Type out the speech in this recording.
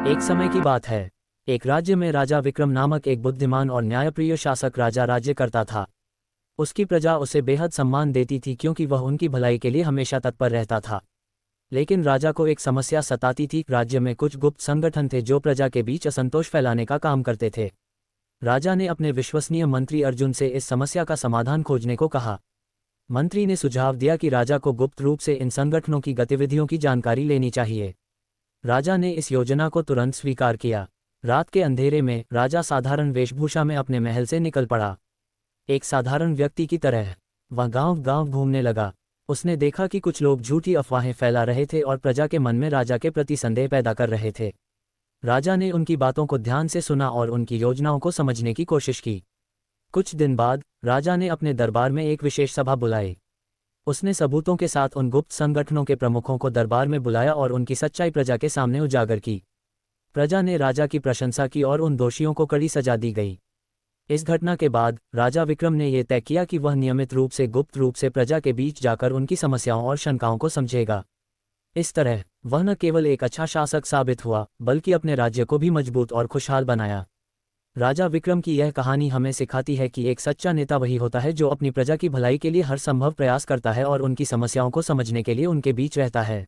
एक समय की बात है। एक राज्य में राजा विक्रम नामक एक बुद्धिमान और न्यायप्रिय शासक राजा राज्य करता था। उसकी प्रजा उसे बेहद सम्मान देती थी क्योंकि वह उनकी भलाई के लिए हमेशा तत्पर रहता था। लेकिन राजा को एक समस्या सताती थी। राज्य में कुछ गुप्त संगठन थे जो प्रजा के बीच असंतोष फैलाने का काम करते थे। राजा ने अपने विश्वसनीय मंत्री अर्जुन से इस समस्या का समाधान खोजने को कहा। मंत्री ने सुझाव दिया कि राजा को गुप्त रूप से इन संगठनों की गतिविधियों की जानकारी लेनी चाहिए। राजा ने इस योजना को तुरंत स्वीकार किया। रात के अंधेरे में राजा साधारण वेशभूषा में अपने महल से निकल पड़ा। एक साधारण व्यक्ति की तरह वह गांव-गांव घूमने लगा। उसने देखा कि कुछ लोग झूठी अफवाहें फैला रहे थे और प्रजा के मन में राजा के प्रति संदेह पैदा कर रहे थे। राजा ने उनकी बातों को ध्यान से सुना और उनकी योजनाओं को समझने की कोशिश की। कुछ दिन बाद राजा ने अपने दरबार में एक विशेष सभा बुलाई। उसने सबूतों के साथ उन गुप्त संगठनों के प्रमुखों को दरबार में बुलाया और उनकी सच्चाई प्रजा के सामने उजागर की। प्रजा ने राजा की प्रशंसा की और उन दोषियों को कड़ी सजा दी गई। इस घटना के बाद राजा विक्रम ने यह तय किया कि वह नियमित रूप से गुप्त रूप से प्रजा के बीच जाकर उनकी समस्याओं और शंकाओं को समझेगा। इस तरह वह न केवल एक अच्छा शासक साबित हुआ बल्कि अपने राज्य को भी मजबूत और खुशहाल बनाया। राजा विक्रम की यह कहानी हमें सिखाती है कि एक सच्चा नेता वही होता है जो अपनी प्रजा की भलाई के लिए हर संभव प्रयास करता है और उनकी समस्याओं को समझने के लिए उनके बीच रहता है।